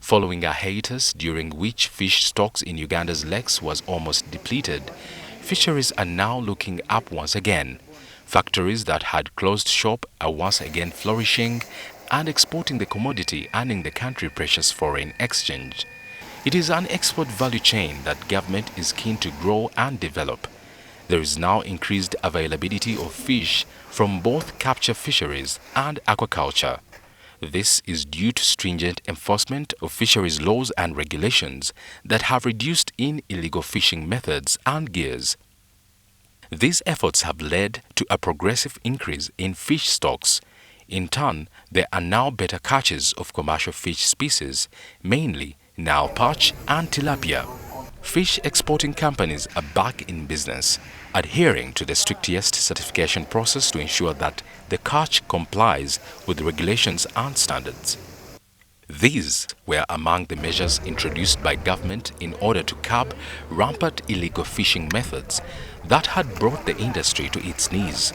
Following a hiatus during which fish stocks in Uganda's lakes was almost depleted, fisheries are now looking up once again. Factories that had closed shop are once again flourishing and exporting the commodity, earning the country precious foreign exchange. It is an export value chain that government is keen to grow and develop. There is now increased availability of fish from both capture fisheries and aquaculture. This is due to stringent enforcement of fisheries laws and regulations that have reduced in illegal fishing methods and gears. These efforts have led to a progressive increase in fish stocks. In turn, there are now better catches of commercial fish species, mainly Nile perch and tilapia. Fish exporting companies are back in business, adhering to the strictest certification process to ensure that the catch complies with regulations and standards. These were among the measures introduced by government in order to curb rampant illegal fishing methods that had brought the industry to its knees.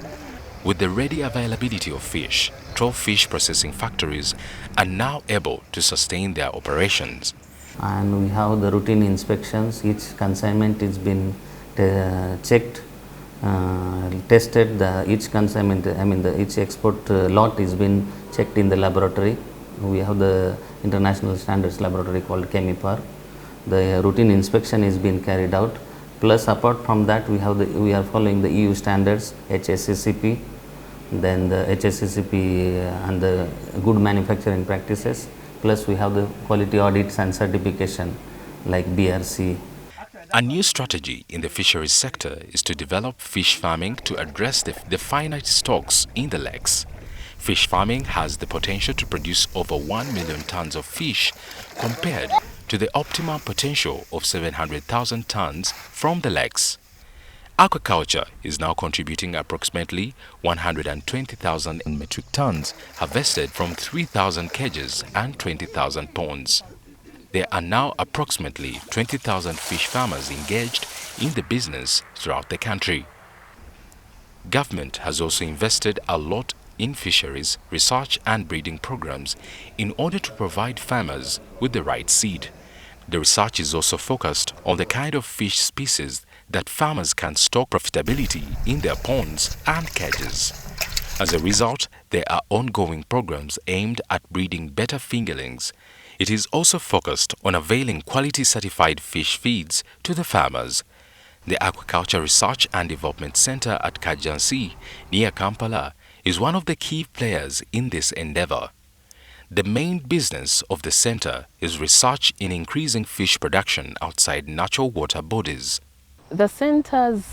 With the ready availability of fish, 12 fish processing factories are now able to sustain their operations. And we have the routine inspections. Each consignment is been checked, tested. Each consignment, each export lot is been checked in the laboratory. We have the international standards laboratory called ChemiPar. The routine inspection is being carried out. Plus, apart from that, we are following the EU standards, HACCP, then the HACCP and the good manufacturing practices. Plus, we have the quality audits and certification like BRC. A new strategy in the fisheries sector is to develop fish farming to address the finite stocks in the lakes. Fish farming has the potential to produce over 1 million tons of fish compared to the optimal potential of 700,000 tons from the lakes. Aquaculture is now contributing approximately 120,000 metric tons harvested from 3,000 cages and 20,000 ponds. There are now approximately 20,000 fish farmers engaged in the business throughout the country. Government has also invested a lot in fisheries, research and breeding programs in order to provide farmers with the right seed. The research is also focused on the kind of fish species that farmers can stock profitability in their ponds and cages. As a result, there are ongoing programs aimed at breeding better fingerlings. It is also focused on availing quality certified fish feeds to the farmers. The Aquaculture Research and Development Center at Kajansi, near Kampala, is one of the key players in this endeavor. The main business of the center is research in increasing fish production outside natural water bodies. The center's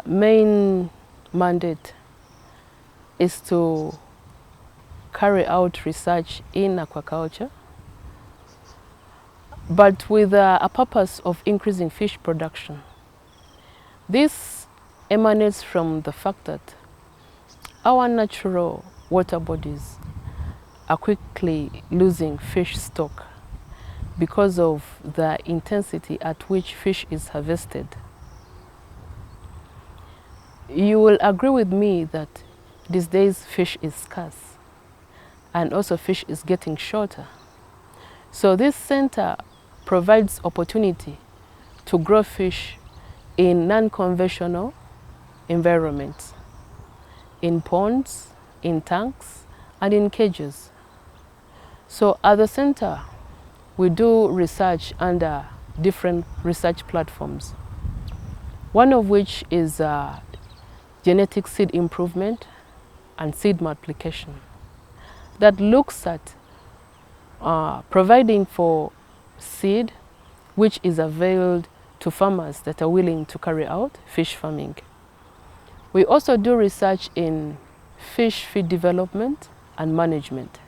main mandate is to carry out research in aquaculture, but with a purpose of increasing fish production. This emanates from the fact that our natural water bodies are quickly losing fish stock because of the intensity at which fish is harvested. You will agree with me that these days fish is scarce and also fish is getting shorter. So this center provides opportunity to grow fish in non-conventional environments, in ponds, in tanks, and in cages. So at the center, we do research under different research platforms, one of which is genetic seed improvement and seed multiplication that looks at providing for seed which is availed to farmers that are willing to carry out fish farming. We also do research in fish feed development and management.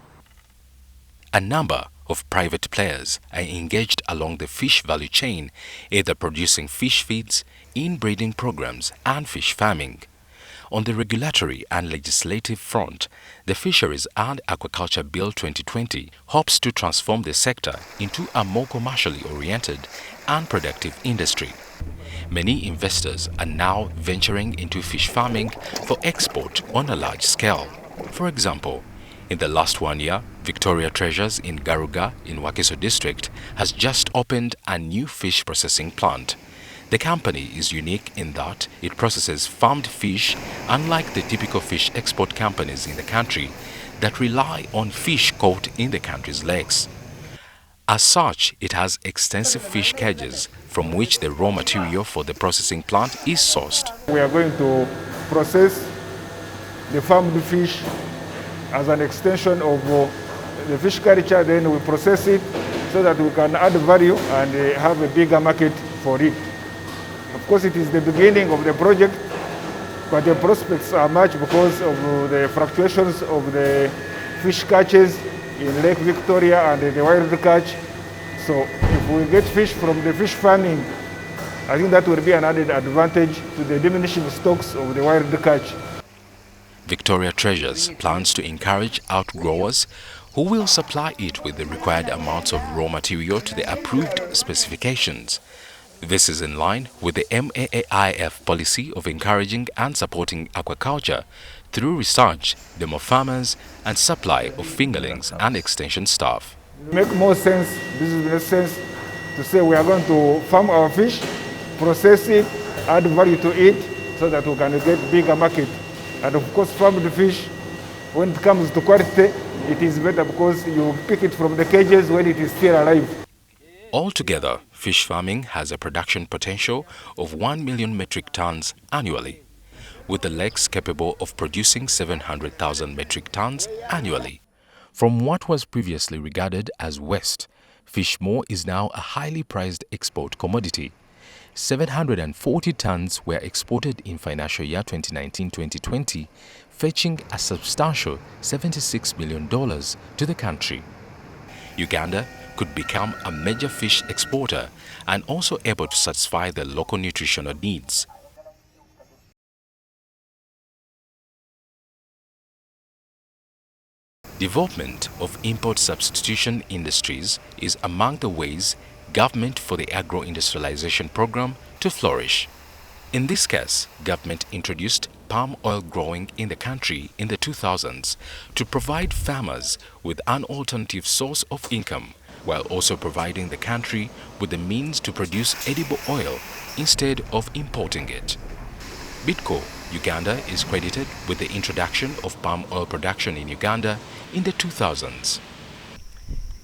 A number of private players are engaged along the fish value chain, either producing fish feeds, inbreeding programs, and fish farming. On the regulatory and legislative front, the Fisheries and Aquaculture Bill 2020 hopes to transform the sector into a more commercially oriented and productive industry. Many investors are now venturing into fish farming for export on a large scale. For example, In the last 1 year, Victoria Treasures in Garuga in Wakiso District has just opened a new fish processing plant. The company is unique in that it processes farmed fish, unlike the typical fish export companies in the country that rely on fish caught in the country's lakes. As such, it has extensive fish cages from which the raw material for the processing plant is sourced. We are going to process the farmed fish as an extension of the fish culture, then we process it so that we can add value and have a bigger market for it. Of course, it is the beginning of the project, but the prospects are much because of the fluctuations of the fish catches in Lake Victoria and the wild catch. So if we get fish from the fish farming, I think that will be an added advantage to the diminishing stocks of the wild catch. Victoria Treasures plans to encourage outgrowers who will supply it with the required amounts of raw material to the approved specifications. This is in line with the MAAIF policy of encouraging and supporting aquaculture through research, demo farmers, and supply of fingerlings and extension staff. It makes more sense, business sense, to say we are going to farm our fish, process it, add value to it, so that we can get bigger market. And of course, farmed fish, when it comes to quality, it is better because you pick it from the cages when it is still alive. Altogether, fish farming has a production potential of 1 million metric tons annually, with the lakes capable of producing 700,000 metric tons annually. From what was previously regarded as waste, fish meal is now a highly prized export commodity. 740 tons were exported in financial year 2019-2020, fetching a substantial $76 million to the country. Uganda could become a major fish exporter and also able to satisfy the local nutritional needs. Development of import substitution industries is among the ways government for the agro-industrialization program to flourish. In this case, government introduced palm oil growing in the country in the 2000s to provide farmers with an alternative source of income, while also providing the country with the means to produce edible oil instead of importing it. Bidco, Uganda is credited with the introduction of palm oil production in Uganda in the 2000s.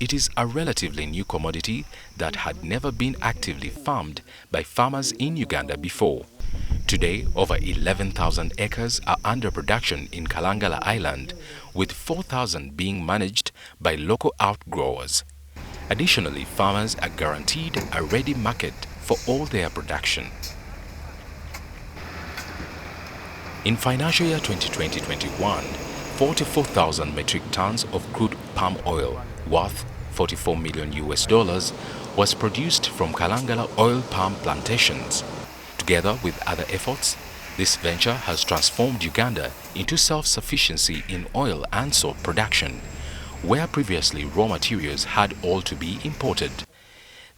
It is a relatively new commodity that had never been actively farmed by farmers in Uganda before. Today, over 11,000 acres are under production in Kalangala Island, with 4,000 being managed by local outgrowers. Additionally, farmers are guaranteed a ready market for all their production. In financial year 2020-21, 44,000 metric tons of crude palm oil worth $44 million was produced from Kalangala oil palm plantations. Together with other efforts, this venture has transformed Uganda into self-sufficiency in oil and salt production, where previously raw materials had all to be imported.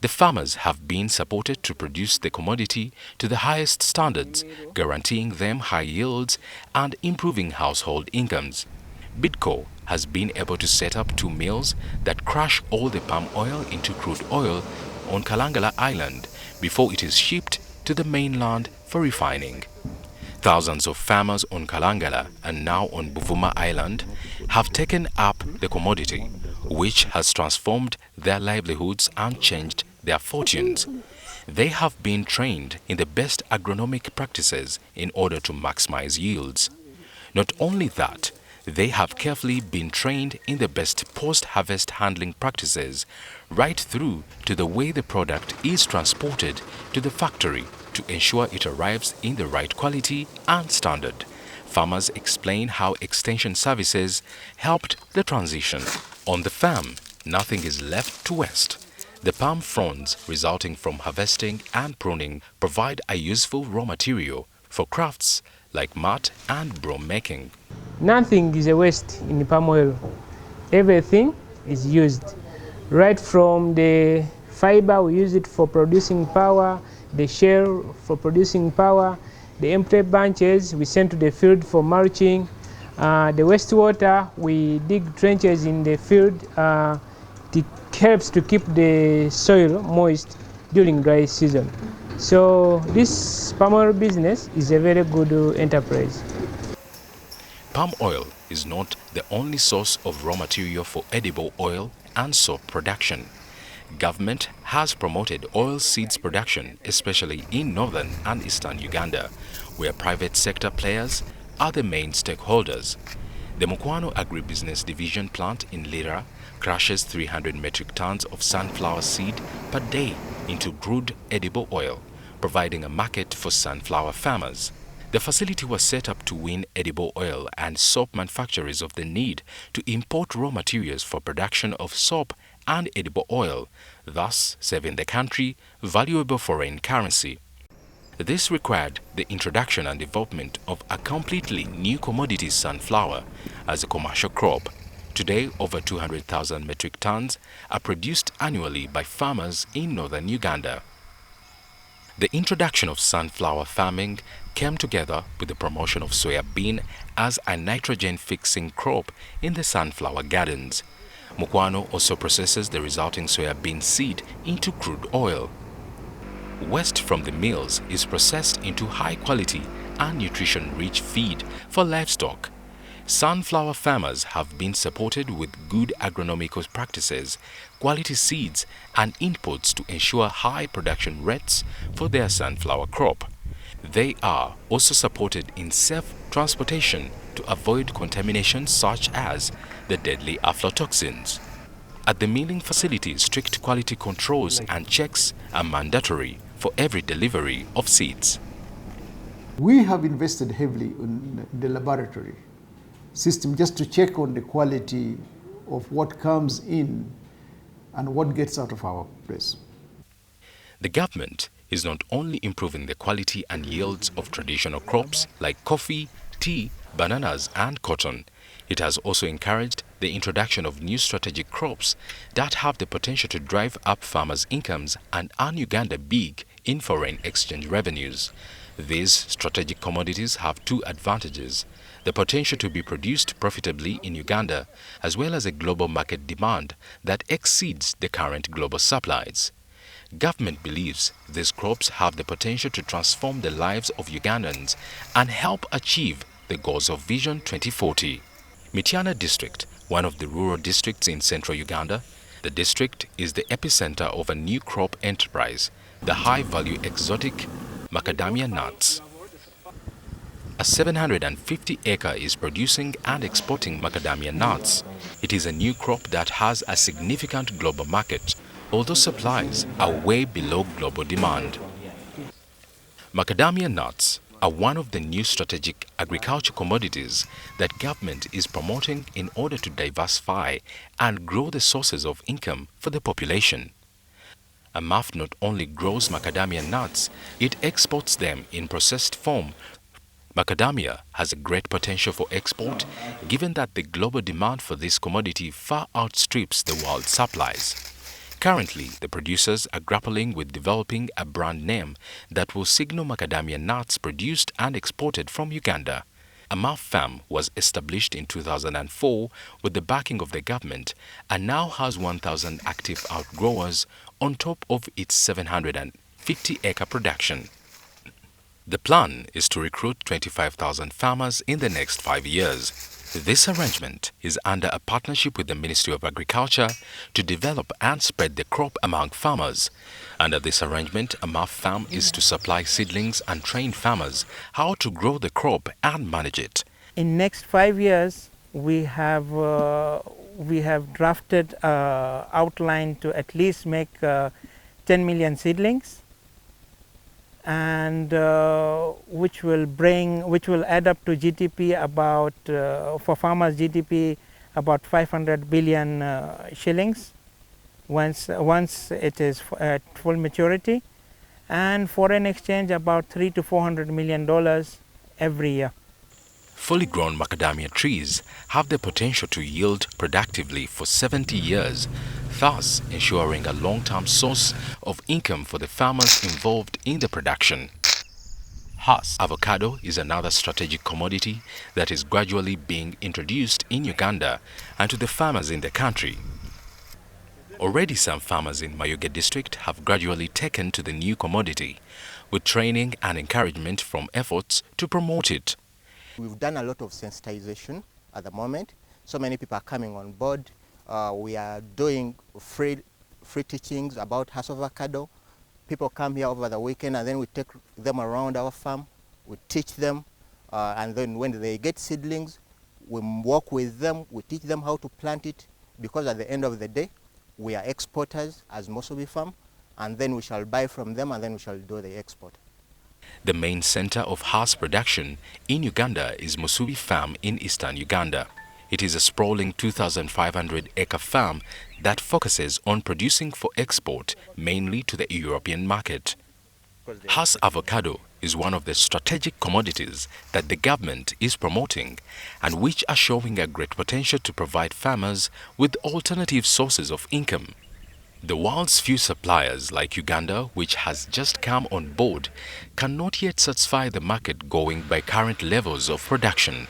The farmers have been supported to produce the commodity to the highest standards, guaranteeing them high yields and improving household incomes. Bidco has been able to set up 2 mills that crush all the palm oil into crude oil on Kalangala Island before it is shipped to the mainland for refining. Thousands of farmers on Kalangala and now on Buvuma Island have taken up the commodity, which has transformed their livelihoods and changed their fortunes. They have been trained in the best agronomic practices in order to maximize yields. Not only that, they have carefully been trained in the best post-harvest handling practices, right through to the way the product is transported to the factory to ensure it arrives in the right quality and standard. Farmers explain how extension services helped the transition. On the farm, nothing is left to waste. The palm fronds resulting from harvesting and pruning provide a useful raw material for crafts like mat and broom making. Nothing is a waste in palm oil. Everything is used. Right from the fiber, we use it for producing power, the shell for producing power, the empty bunches we send to the field for mulching, The wastewater, we dig trenches in the field. It helps to keep the soil moist during dry season. So this palm oil business is a very good enterprise. Palm oil is not the only source of raw material for edible oil and soap production. Government has promoted oil seeds production, especially in northern and eastern Uganda, where private sector players are the main stakeholders. The Mukwano Agribusiness Division plant in Lira crushes 300 metric tons of sunflower seed per day into crude edible oil, providing a market for sunflower farmers. The facility was set up to wean edible oil and soap manufacturers of the need to import raw materials for production of soap and edible oil, thus saving the country valuable foreign currency. This required the introduction and development of a completely new commodity, sunflower, as a commercial crop. Today, over 200,000 metric tons are produced annually by farmers in northern Uganda. The introduction of sunflower farming came together with the promotion of soybean as a nitrogen-fixing crop in the sunflower gardens. Mukwano also processes the resulting soybean seed into crude oil. Waste from the mills is processed into high-quality and nutrition-rich feed for livestock. Sunflower farmers have been supported with good agronomical practices, quality seeds and inputs to ensure high production rates for their sunflower crop. They are also supported in safe transportation to avoid contamination such as the deadly aflatoxins. At the milling facility, strict quality controls and checks are mandatory for every delivery of seeds. We have invested heavily in the laboratory system just to check on the quality of what comes in and what gets out of our place. The government is not only improving the quality and yields of traditional crops like coffee, tea, bananas and cotton. It has also encouraged the introduction of new strategic crops that have the potential to drive up farmers' incomes and earn Uganda big in foreign exchange revenues. These strategic commodities have two advantages: the potential to be produced profitably in Uganda, as well as a global market demand that exceeds the current global supplies. Government believes these crops have the potential to transform the lives of Ugandans and help achieve the goals of Vision 2040. Mithyana District, one of the rural districts in central Uganda, the district is the epicenter of a new crop enterprise, the high-value exotic macadamia nuts. A 750-acre is producing and exporting macadamia nuts. It is a new crop that has a significant global market, although supplies are way below global demand. Macadamia nuts are one of the new strategic agriculture commodities that government is promoting in order to diversify and grow the sources of income for the population. AMAF not only grows macadamia nuts, it exports them in processed form. Macadamia has a great potential for export given that the global demand for this commodity far outstrips the world supplies. Currently, the producers are grappling with developing a brand name that will signal macadamia nuts produced and exported from Uganda. AMAF Farm was established in 2004 with the backing of the government and now has 1,000 active outgrowers on top of its 750-acre production. The plan is to recruit 25,000 farmers in the next 5 years. This arrangement is under a partnership with the Ministry of Agriculture to develop and spread the crop among farmers. Under this arrangement, AMAF Farm is to supply seedlings and train farmers how to grow the crop and manage it. In next 5 years, we have drafted outline to at least make 10 million seedlings, and which will add up to GDP about for farmers GDP about 500 billion shillings once it is at full maturity, and foreign exchange about $300 to $400 million every year. Fully grown macadamia trees have the potential to yield productively for 70 years, thus ensuring a long-term source of income for the farmers involved in the production. Hass avocado is another strategic commodity that is gradually being introduced in Uganda and to the farmers in the country. Already some farmers in Mayuge district have gradually taken to the new commodity, with training and encouragement from efforts to promote it. We've done a lot of sensitization at the moment. So many people are coming on board. We are doing free teachings about Hass avocado. People come here over the weekend and then we take them around our farm. We teach them and then when they get seedlings, we work with them. We teach them how to plant it because at the end of the day, we are exporters as Musubi farm and then we shall buy from them and then we shall do the export. The main center of Hass production in Uganda is Musubi farm in eastern Uganda. It is a sprawling 2,500-acre farm that focuses on producing for export, mainly to the European market. Hass avocado is one of the strategic commodities that the government is promoting and which are showing a great potential to provide farmers with alternative sources of income. The world's few suppliers like Uganda, which has just come on board, cannot yet satisfy the market going by current levels of production.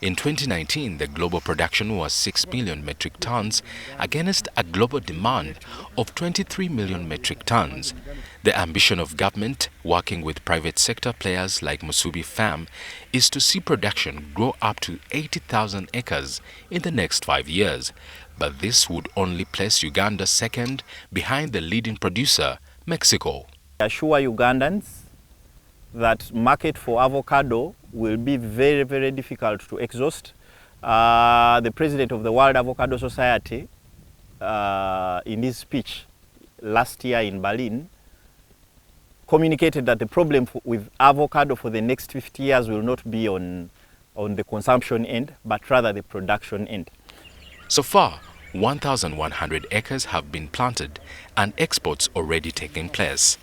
In 2019, the global production was 6 million metric tons against a global demand of 23 million metric tons. The ambition of government, working with private sector players like Musubi Farm, is to see production grow up to 80,000 acres in the next 5 years. But this would only place Uganda second behind the leading producer, Mexico. I assure Ugandans that market for avocado will be very, very difficult to exhaust. The president of the World Avocado Society, in his speech last year in Berlin, communicated that the problem with avocado for the next 50 years will not be on the consumption end, but rather the production end. So far, 1,100 acres have been planted and exports already taking place.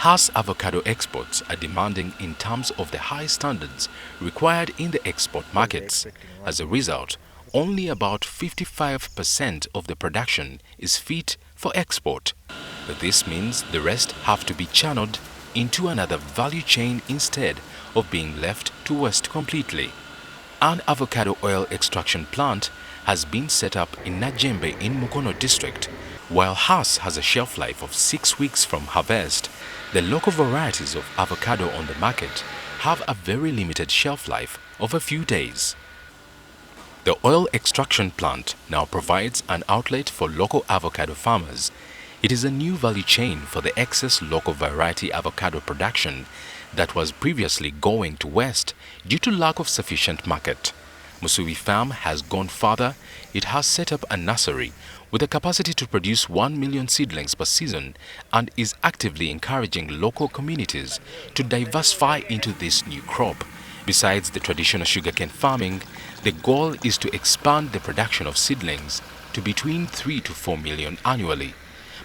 Hass avocado exports are demanding in terms of the high standards required in the export markets. As a result, only about 55% of the production is fit for export. But this means the rest have to be channeled into another value chain instead of being left to waste completely. An avocado oil extraction plant has been set up in Najembe in Mukono district. While Hass has a shelf life of 6 weeks from harvest, the local varieties of avocado on the market have a very limited shelf life of a few days. The oil extraction plant now provides an outlet for local avocado farmers. It is a new value chain for the excess local variety avocado production that was previously going to waste due to lack of sufficient market. Musubi Farm has gone further. It has set up a nursery with a capacity to produce 1 million seedlings per season and is actively encouraging local communities to diversify into this new crop. Besides the traditional sugarcane farming, the goal is to expand the production of seedlings to between 3 to 4 million annually.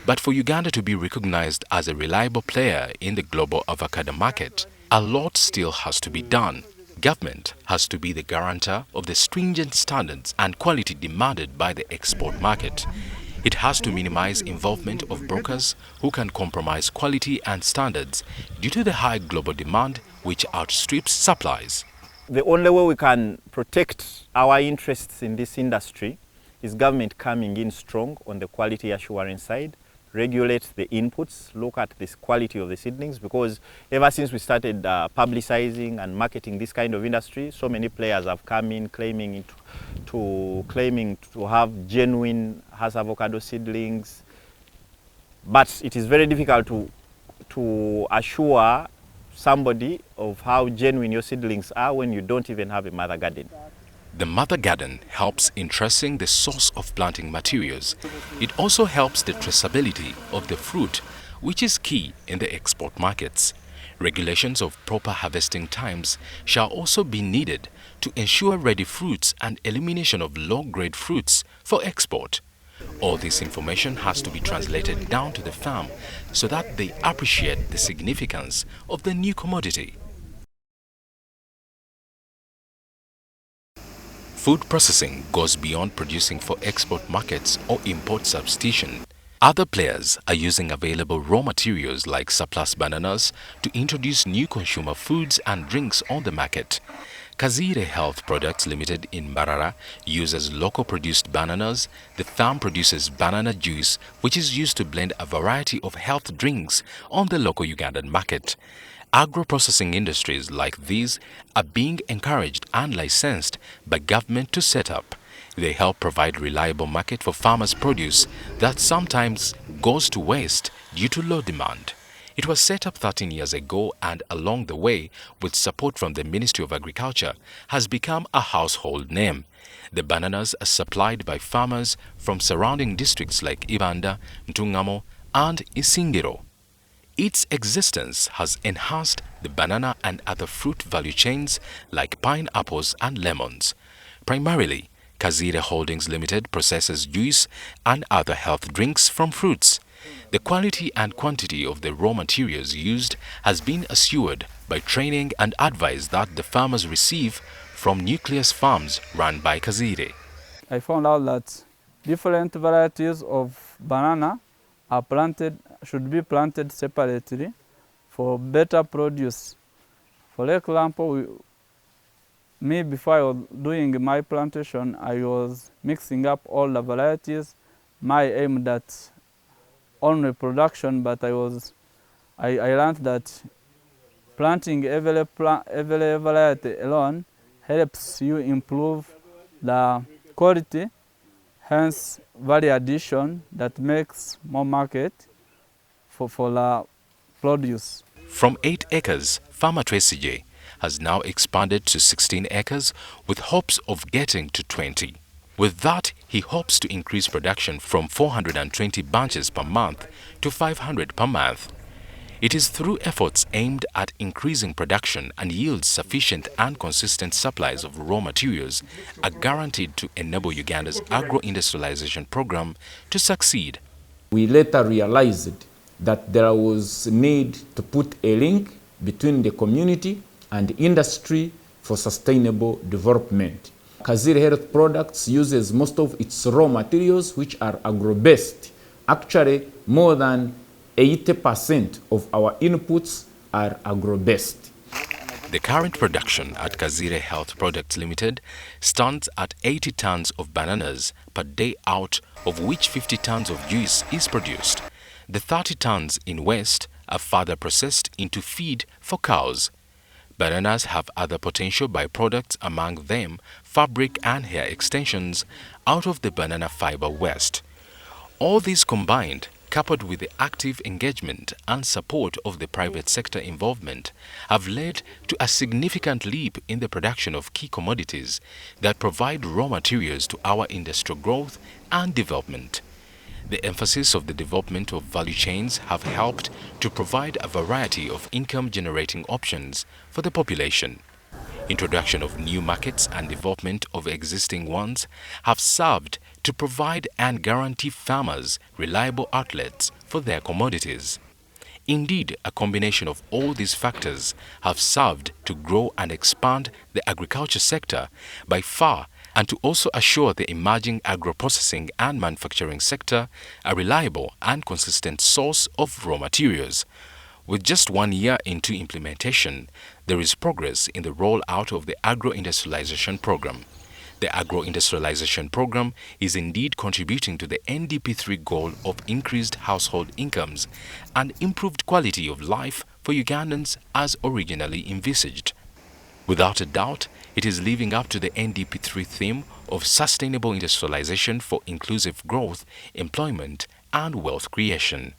But for Uganda to be recognized as a reliable player in the global avocado market, a lot still has to be done. Government has to be the guarantor of the stringent standards and quality demanded by the export market. It has to minimize involvement of brokers who can compromise quality and standards due to the high global demand which outstrips supplies. The only way we can protect our interests in this industry is government coming in strong on the quality assurance side, regulate the inputs, look at this quality of the seedlings, because ever since we started publicizing and marketing this kind of industry, so many players have come in claiming to have genuine Hass avocado seedlings, but it is very difficult to assure somebody of how genuine your seedlings are when you don't even have a mother garden. The mother garden helps in tracing the source of planting materials. It also helps the traceability of the fruit, which is key in the export markets. Regulations of proper harvesting times shall also be needed to ensure ready fruits and elimination of low-grade fruits for export. All this information has to be translated down to the farm so that they appreciate the significance of the new commodity. Food processing goes beyond producing for export markets or import substitution. Other players are using available raw materials like surplus bananas to introduce new consumer foods and drinks on the market. Kazire Health Products Limited in Mbarara uses local produced bananas. The farm produces banana juice, which is used to blend a variety of health drinks on the local Ugandan market. Agro-processing industries like these are being encouraged and licensed by government to set up. They help provide reliable market for farmers' produce that sometimes goes to waste due to low demand. It was set up 13 years ago and along the way, with support from the Ministry of Agriculture, has become a household name. The bananas are supplied by farmers from surrounding districts like Uganda, Ntungamo and Isingiro. Its existence has enhanced the banana and other fruit value chains like pineapples and lemons. Primarily, Kazire Holdings Limited processes juice and other health drinks from fruits. The quality and quantity of the raw materials used has been assured by training and advice that the farmers receive from nucleus farms run by Kazire. I found out that different varieties of banana should be planted separately for better produce. For example, before I was doing my plantation, I was mixing up all the varieties. My aim that only production, but I learned that planting every variety alone helps you improve the quality, hence value addition that makes more market for the produce. From 8 acres, Farmer Tracy has now expanded to 16 acres with hopes of getting to 20. With that, he hopes to increase production from 420 bunches per month to 500 per month. It is through efforts aimed at increasing production and yields sufficient and consistent supplies of raw materials are guaranteed to enable Uganda's agro-industrialization program to succeed. We later realized that there was a need to put a link between the community and industry for sustainable development. Kazire Health Products uses most of its raw materials which are agro-based. Actually, more than 80% of our inputs are agro-based. The current production at Kazire Health Products Limited stands at 80 tons of bananas per day, out of which 50 tons of juice is produced. The 30 tons in waste are further processed into feed for cows. Bananas have other potential byproducts, among them fabric and hair extensions out of the banana fiber waste. All these combined, coupled with the active engagement and support of the private sector involvement, have led to a significant leap in the production of key commodities that provide raw materials to our industrial growth and development. The emphasis of the development of value chains have helped to provide a variety of income-generating options for the population. Introduction of new markets and development of existing ones have served to provide and guarantee farmers reliable outlets for their commodities. Indeed, a combination of all these factors have served to grow and expand the agriculture sector by far, and to also assure the emerging agro-processing and manufacturing sector a reliable and consistent source of raw materials. With just 1 year into implementation, there is progress in the rollout of the agro-industrialization program. The agro-industrialization program is indeed contributing to the NDP3 goal of increased household incomes and improved quality of life for Ugandans as originally envisaged. Without a doubt, it is living up to the NDP3 theme of sustainable industrialization for inclusive growth, employment, and wealth creation.